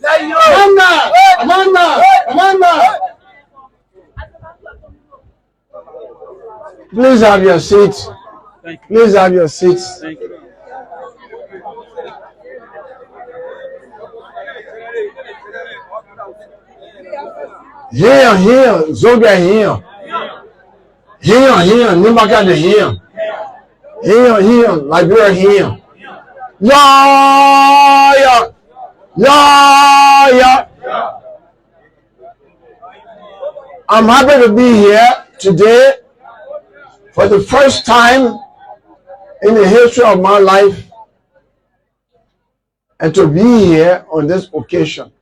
you. Amanda. Please have your seats. Please have your seats. Thank you. Here, Zoga here. Here, Nimba here. Here, Liberia here. Yeah. I'm happy to be here today for the first time in the history of my life and to be here on this occasion.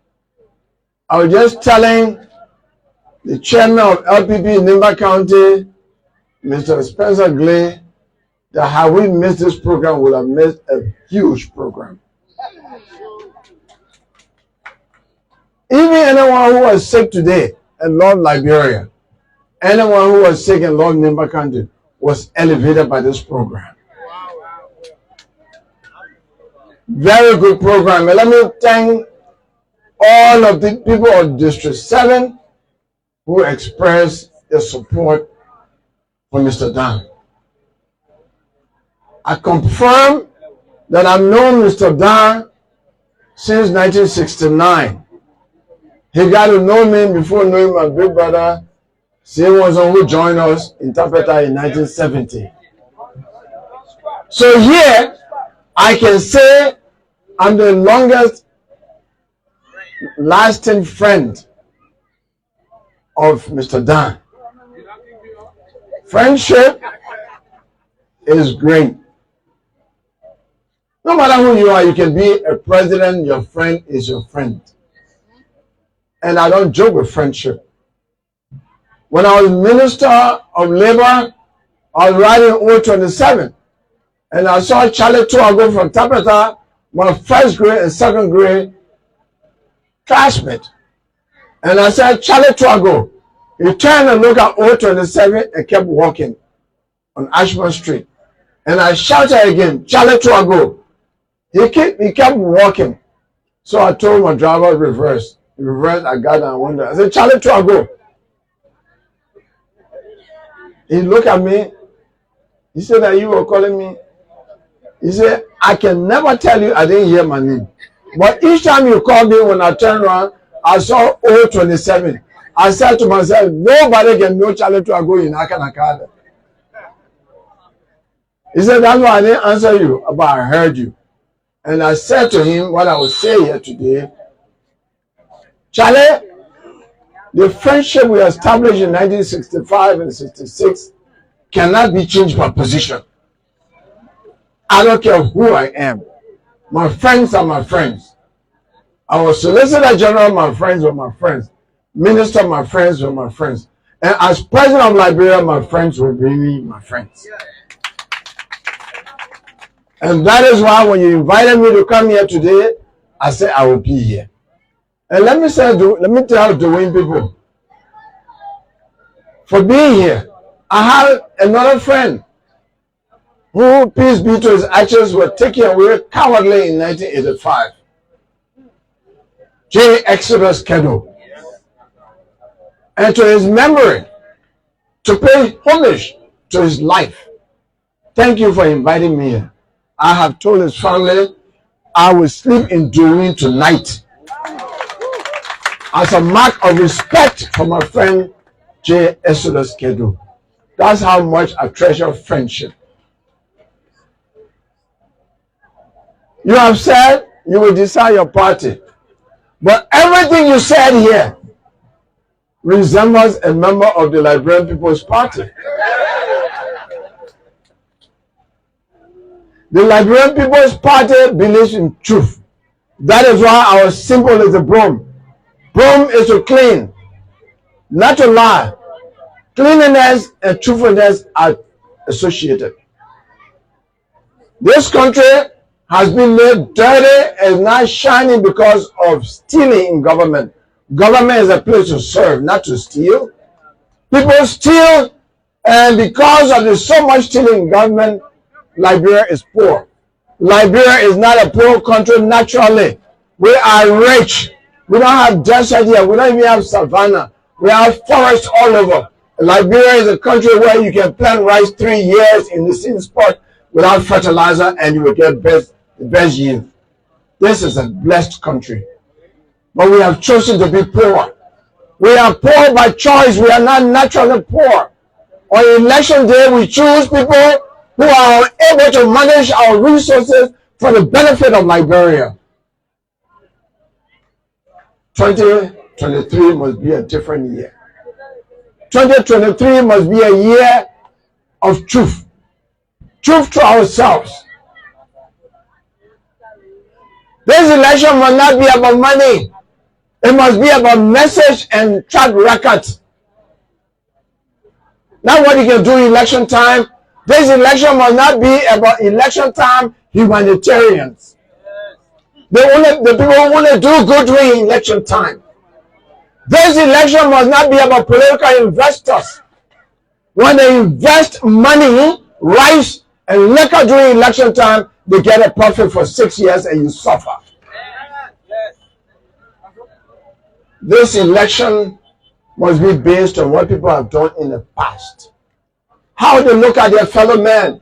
I was just telling the chairman of LPP in Nimba County, Mr. Spencer Cllr, that had we missed this program, we would have missed a huge program. Even anyone who was sick today and loved Liberia, anyone who was sick and loved Nimba County was elevated by this program. Very good program. And let me thank all of the people of District 7 who expressed their support for Mr. Dan. I confirm that I've known Mr. Dan since 1969. He got to know me before knowing my big brother, same was on who joined us in Tapeta in 1970. So here, I can say I'm the longest lasting friend of Mr. Dan. Friendship is great. No matter who you are, you can be a president, your friend is your friend. And I don't joke with friendship. When I was Minister of Labor, I was riding O27, and I saw Cllr Tuago from Tapeta, my first grade and second grade classmate. And I said, Cllr Tuago. He turned and looked at O27 and kept walking on Ashburn Street. And I shouted again, Cllr Tuago. He kept walking. So I told my driver reverse. He reversed, I got down and went there. I said, Cllr Tuago. He looked at me. He said that you were calling me. He said, I can never tell you I didn't hear my name. But each time you called me, when I turned around, I saw O27. I said to myself, nobody can know Cllr Tuago in Akanakada. He said, that's why I didn't answer you, but I heard you. And I said to him what I will say here today. Cllr, the friendship we established in 1965 and 66 cannot be changed by position. I don't care who I am. My friends are my friends. I was Solicitor General, my friends were my friends. Minister, my friends were my friends. And as President of Liberia, my friends were really my friends. And that is why when you invited me to come here today, I said I will be here. And let me tell Duowin people, for being here, I have another friend who, peace be to his actions, were taken away cowardly in 1985. J. Exodus Kedo. And to his memory, to pay homage to his life, thank you for inviting me here. I have told his family I will sleep in Duowin tonight as a mark of respect for my friend J. Exodus Kedo. That's how much I treasure friendship. You have said you will decide your party, but everything you said here resembles a member of the Liberian People's Party. The Liberian People's Party believes in truth. That is why our symbol is a broom. Broom is to clean, not to lie. Cleanliness and truthfulness are associated. This country has been made dirty and not shining because of stealing in government. Government is a place to serve, not to steal. People steal, and because of the so much stealing in government, Liberia is poor. Liberia is not a poor country naturally. We are rich. We don't have desert here. We don't even have savannah. We have forests all over. Liberia is a country where you can plant rice 3 years in the same spot without fertilizer and you will get the best yield. This is a blessed country. But we have chosen to be poor. We are poor by choice. We are not naturally poor. On election day, we choose people who are able to manage our resources for the benefit of Liberia. 2023 must be a different year. 2023 must be a year of truth. Truth to ourselves. This election must not be about money. It must be about message and track record. Not what you can do in election time. This election must not be about election time humanitarians. The people who want to do good during election time. This election must not be about political investors. When they invest money, rice, and liquor during election time, they get a profit for 6 years and you suffer. This election must be based on what people have done in the past. How they look at their fellow man.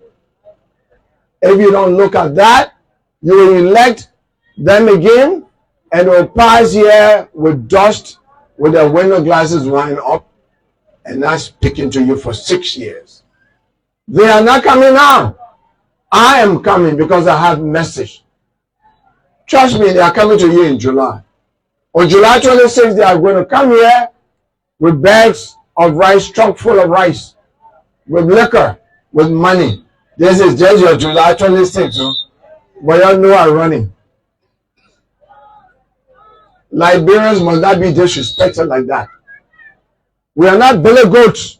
If you don't look at that, you will elect them again and will pass here with dust, with their window glasses lined up, and not speaking to you for 6 years. They are not coming now. I am coming because I have message. Trust me, they are coming to you in July. On July 26th, they are going to come here with bags of rice, trunk full of rice, with liquor, with money. This is just your July 26th, so, but you know I'm running. Liberians must not be disrespected like that. We are not billy goats.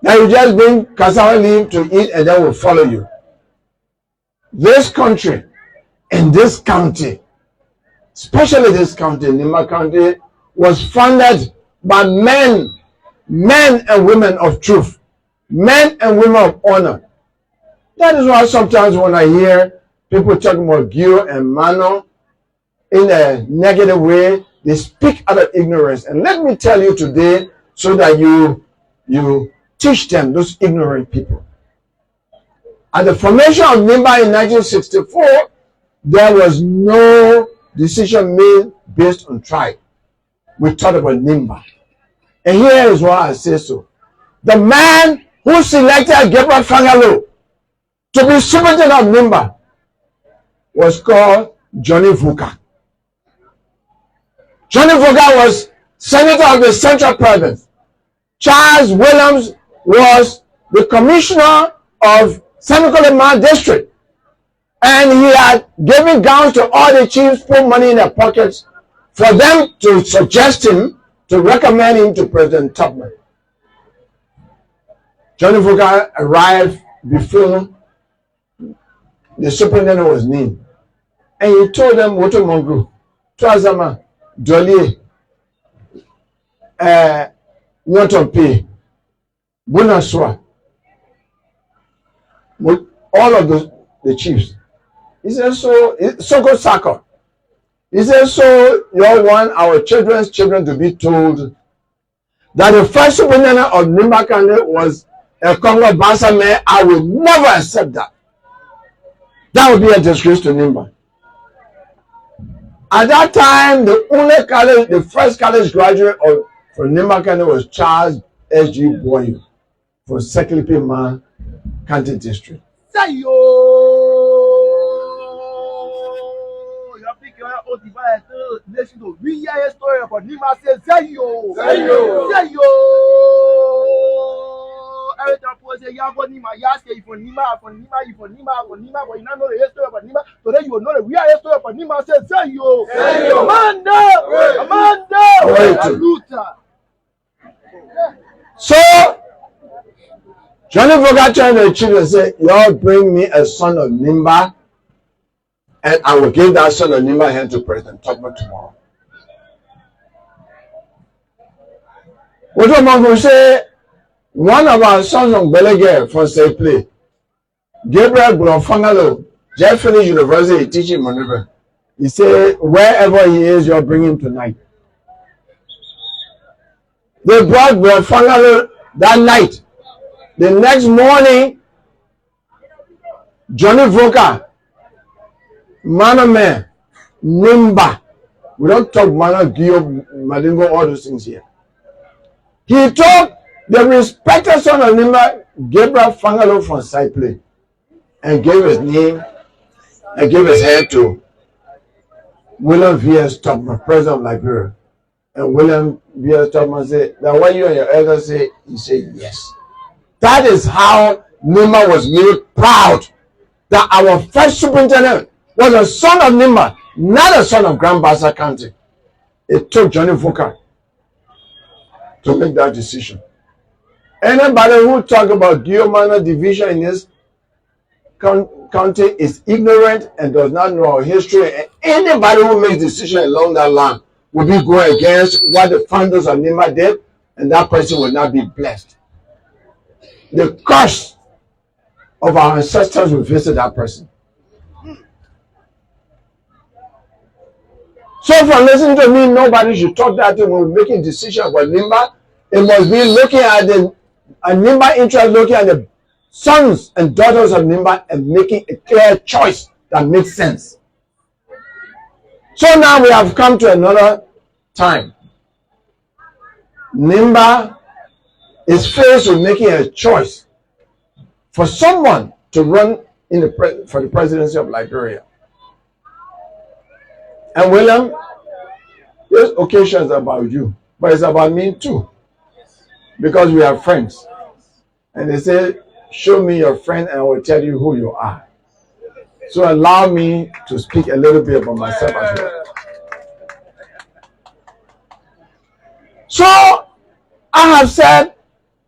Now you just bring cassava leaf to eat and then we'll follow you. This country and this county, especially this county, Nimba County, was founded by men and women of truth, men and women of honor. That is why sometimes when I hear people talking about Gio and Mano in a negative way, they speak out of ignorance. And let me tell you today, so that you teach them, those ignorant people. At the formation of Nimba in 1964, there was no decision made based on tribe. We talked about Nimba. And here is why I say so. The man who selected Gabriel Fangalo to be superintendent of Nimba was called Johnny Vuka. Johnny Vuka was senator of the Central Province. Charles Williams was the commissioner of Semicolima District. And he had given gowns to all the chiefs, put money in their pockets for them to suggest him, to recommend him to President Tubman. Johnny Vuka arrived before the superintendent was named. And he told them, Woto Mongu, Tuazama, Dolly, Nyotompi, Bunaswa, all of the chiefs. He said, Soko Sako. He said, so you all want our children's children to be told that the first superintendent of Nimba County was a Congo Basa man. I will never accept that. That would be a disgrace to Nimba. At that time, the first college graduate from Nimba County was Charles S.G. Boyu from Cllr County District. Say yo, you pick your own device. Listen to we hear a story about Nimba. Say yo, say yo, say yo. Every time people say you go Nimba, you ask if for Nimba, for Nimba, for Nimba, for Nimba, but you don't know the story about Nimba. Today you will know the real story about Nimba. Say yo, say yo. Amanda, Luther. So Johnny Vuka turned to the chief and said, y'all bring me a son of Nimba, and I will give that son of Nimba hand to President Tubman tomorrow. What do you say? One of our sons from Belege from Say Play, Gabriel Fangalo, just finished university teaching maneuver. He said, wherever he is, you'll bring him tonight. They brought the funeral that night. The next morning, Johnny Voka, Maname, Nimba. We don't talk Mana, Gio, Madingo, all those things here. He took the respected son of Nimba, Gabriel Fangalo from Cyple, and gave his name and gave his head to William V.S. Tubman, president of Liberia. And William V.S. Tubman said, that what you and your elders say, he said, yes. That is how Nimba was made proud that our first superintendent was a son of Nimba, not a son of Grand Bassa County. It took Johnny Voka to make that decision. Anybody who talk about Guiomana division in this county is ignorant and does not know our history. And anybody who makes decision along that line will be going against what the founders of Nimba did, and that person will not be blessed. The curse of our ancestors will visit that person. So for listening to me, nobody should talk that when we're making decisions about Nimba. It must be looking at the Nimba interest, looking at the sons and daughters of Nimba and making a clear choice that makes sense. So now we have come to another time. Nimba is faced with making a choice for someone to run for the presidency of Liberia. And William, this occasion is about you, but it's about me too, because we are friends. And they say, show me your friend and I will tell you who you are. So allow me to speak a little bit about myself as well. So I have said,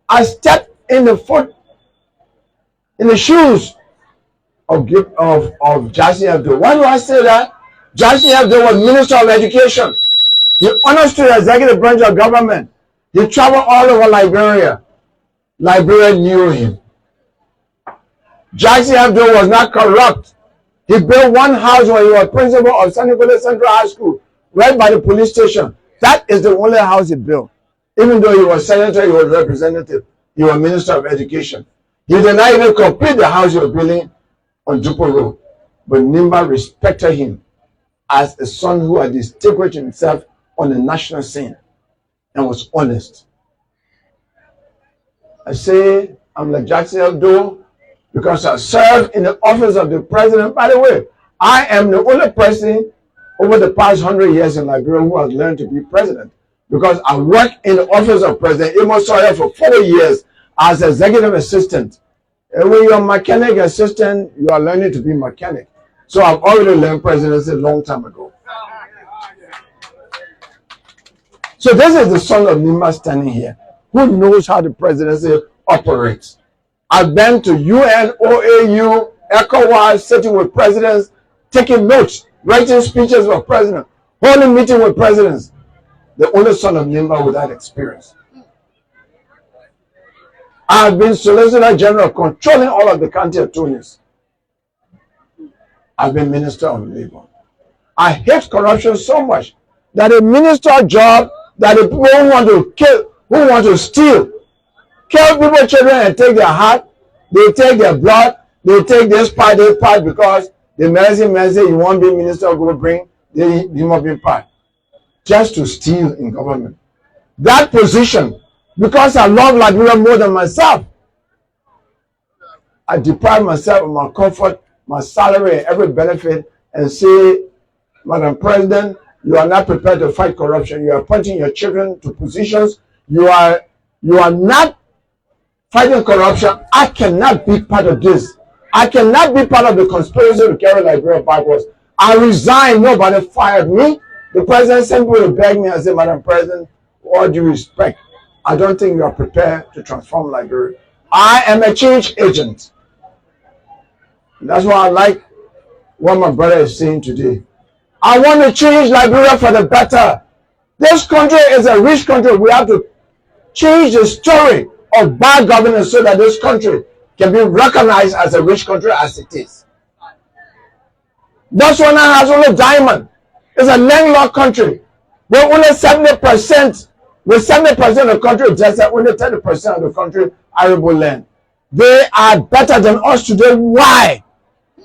I stepped in the shoes of Jackson Abdul. Why do I say that? Jackson Abdul was Minister of Education. He understood the executive branch of government. He traveled all over Liberia. Liberia knew him. Jackson Abdul was not corrupt. He built one house when he was principal of San Nicolas Central High School, right by the police station. That is the only house he built. Even though he was senator, he was representative, he was Minister of Education. He did not even complete the house he was building on Jupo Road. But Nimba respected him as a son who had distinguished himself on the national scene and was honest. I say I'm like Jackson Abdul because I served in the office of the president. By the way, I am the only person over the past 100 years in Liberia who has learned to be president, because I worked in the office of President Amos Sawyer for 4 years as executive assistant. And when you're a mechanic assistant, you are learning to be mechanic. So I've already learned presidency a long time ago. So this is the son of Nimba standing here, who knows how the presidency operates. I've been to UN, OAU, ECOWAS, sitting with presidents, taking notes, writing speeches for presidents, holding meetings with presidents. The only son of Nimba with that experience. I have been Solicitor General controlling all of the county attorneys. I've been Minister of Labor. I hate corruption so much that a minister job that the people who want to kill, who want to steal, kill people's children and take their heart, they take their blood, they take this part, because the medicine man say you won't be minister, go bring, you must be part. Just to steal in government. That position, because I love Liberia more than myself, I deprive myself of my comfort, my salary, and every benefit, and say, Madam President, you are not prepared to fight corruption. You are appointing your children to positions. You are not fighting corruption. I cannot be part of this. I cannot be part of the conspiracy to carry Liberia backwards. I resigned. Nobody fired me. The president simply will beg me and say, Madam President, all due respect, I don't think you are prepared to transform Liberia. I am a change agent. And that's why I like what my brother is saying today. I want to change Liberia for the better. This country is a rich country. We have to change the story of bad governance so that this country can be recognized as a rich country as it is. Botswana has only diamond. It's a landlocked country. We're only 70%. With 70% of the country desert, only 30% of the country arable land. They are better than us today. Why?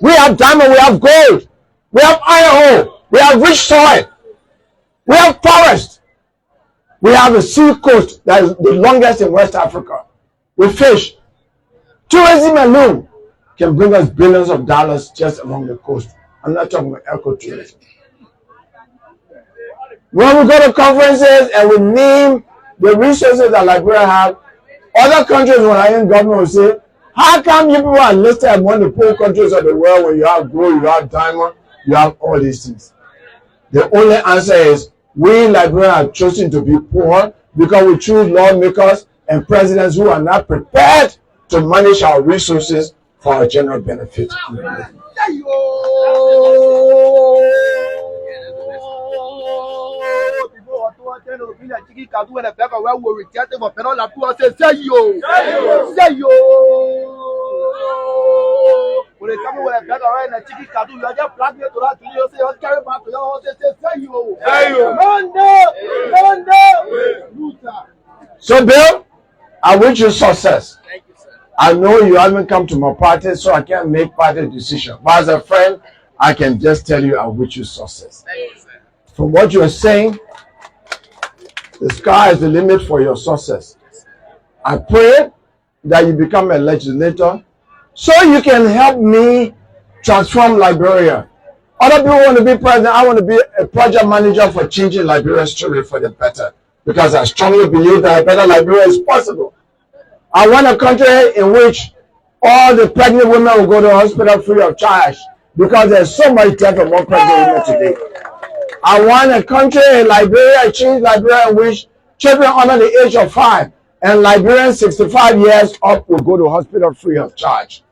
We have diamond, we have gold, we have iron ore, we have rich soil, we have forest, we have a sea coast that is the longest in West Africa. We fish. Tourism alone can bring us billions of dollars just along the coast. I'm not talking about ecotourism. When we go to conferences and we name the resources that Liberia have, other countries, when I am government, will say, how come you people are listed among the poor countries of the world when you have gold, you have diamond, you have all these things? The only answer is, we Liberia have chosen to be poor because we choose lawmakers and presidents who are not prepared to manage our resources for our general benefit. So, Bill, I wish you success. I know you haven't come to my party, so I can't make party decision. But as a friend, I can just tell you I wish you success. From what you are saying, the sky is the limit for your success. I pray that you become a legislator so you can help me transform Liberia. Other people want to be president. I want to be a project manager for changing Liberia's story for the better, because I strongly believe that a better Liberia is possible. I want a country in which all the pregnant women will go to the hospital free of charge, because there's so much death among pregnant women today. I want a country in Liberia, a changed Liberia, in which children under the age of 5 and Liberians 65 years up will go to hospital free of charge.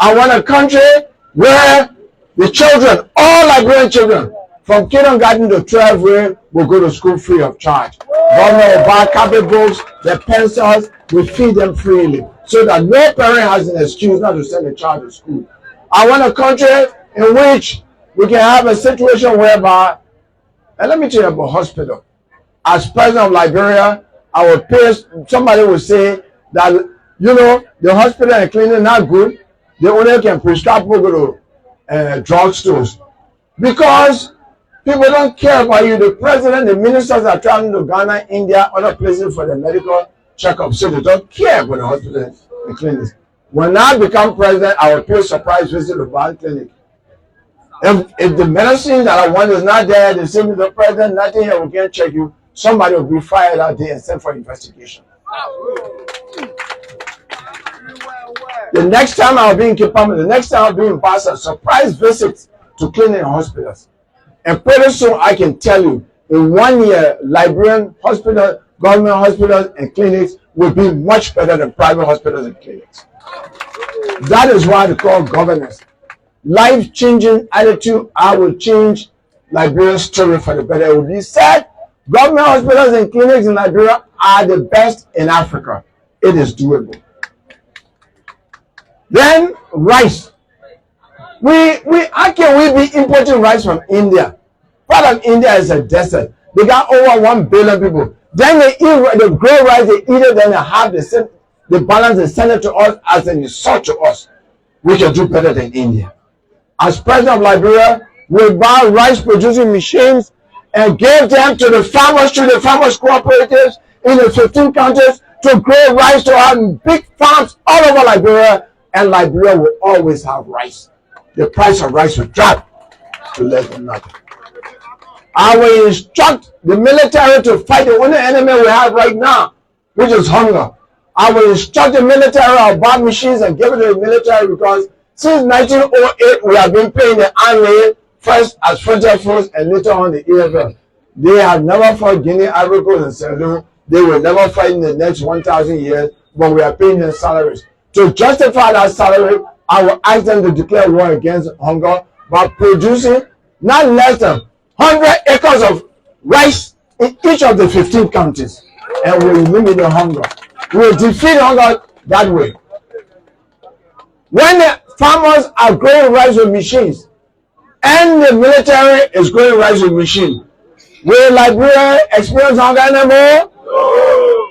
I want a country where the children, all Liberian children, from kindergarten to 12th grade, will go to school free of charge. Government will buy copybooks, their pencils, we feed them freely, so that no parent has an excuse not to send a child to school. I want a country in which we can have a situation whereby, and let me tell you about hospital. As president of Liberia, I will pay, somebody will say that, you know, the hospital and clinic not good. They only can prescribe people go to drugstores. Because people don't care about you. The president, the ministers are traveling to Ghana, India, other places for the medical checkup. So they don't care about the hospital and clinics. When I become president, I will pay a surprise visit to one clinic. If the medicine that I want is not there, they say to the president, nothing here, we can't check you. Somebody will be fired out there and sent for investigation. The next time I'll be in Kipama, the next time I'll be in Basa, surprise visits to clinic and hospitals. And pretty soon I can tell you, in 1 year, Liberian hospital, government hospitals and clinics will be much better than private hospitals and clinics. That is why they call governance. Life-changing attitude. I will change Liberia's story for the better. It will be said, government hospitals and clinics in Liberia are the best in Africa. It is doable. Then rice. How can we be importing rice from India? Part of India is a desert. They got over 1 billion people. Then they grow rice, they eat it, then they have the balance, they send it to us as an insult to us. We can do better than India. As president of Liberia, we buy rice producing machines and gave them to the farmers, cooperatives in the 15 counties to grow rice, to have big farms all over Liberia, and Liberia will always have rice. The price of rice will drop to less than nothing. I will instruct the military to fight the only enemy we have right now, which is hunger. I will instruct the military, I'll buy machines and give it to the military, because since 1908 we have been paying the army first as Frontier Force and later on the EFL. They have never fought Guinea, Ivory Coast, and Sierra. They will never fight in the next 1,000 years, but we are paying their salaries. To justify that salary, I will ask them to declare war against hunger by producing not less than 100 acres of rice in each of the 15 counties, and we will eliminate hunger. We will defeat hunger that way. When the farmers are growing rice with machines, And the military is going to rise with machine. Will Liberia experience hunger anymore? No.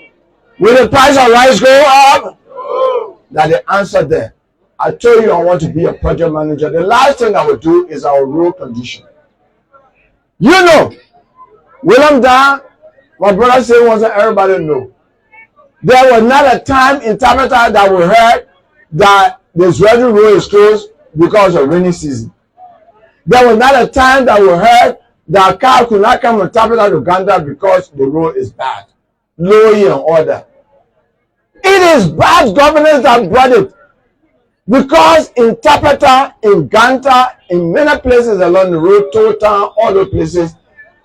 Will the price of rice go up? No. That's the answer there. I told you I want to be a project manager. The last thing I will do is our road condition. You know, William Dan, my brother said once, everybody know. There was not a time in Tabata that we heard that the Israeli road is closed because of rainy season. There was not a time that we heard that a car could not come from Tabata to Uganda because the road is bad. Law and order. It is bad governance that brought it. Because in Tapata, in Ganta, in many places along the road, Total, all those places,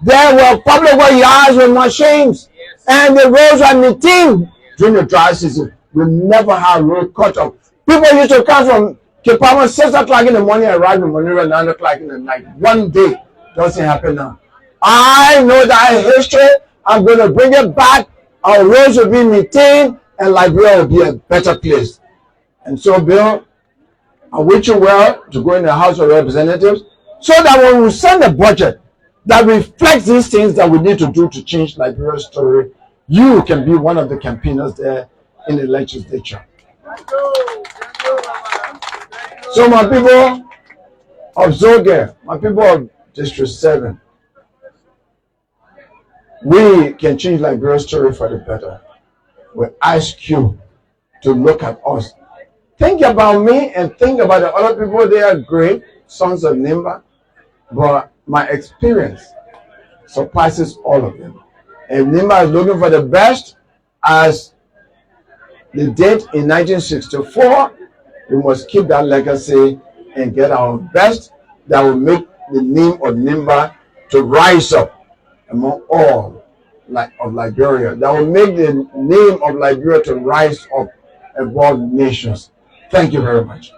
there were public way yards with machines, and the roads were maintained during the dry season. We never had road cut off. People used to come from Kipama 6 o'clock in the morning and arrive in Monrovia 9 o'clock in the night. One day, doesn't happen now. I know that history. I'm going to bring it back. Our roads will be maintained, and Liberia will be a better place. And so, Bill, I wish you well to go in the House of Representatives so that when we send a budget that reflects these things that we need to do to change Liberia's story, you can be one of the campaigners there in the legislature. So my people of Zoge, my people of District 7, we can change Liberia's story for the better. We ask you to look at us. Think about me and think about the other people. They are great, sons of Nimba, but my experience surpasses all of them. If Nimba is looking for the best, as they did in 1964, we must keep that legacy and get our best that will make the name of Nimba to rise up among all of Liberia. That will make the name of Liberia to rise up above nations. Thank you very much.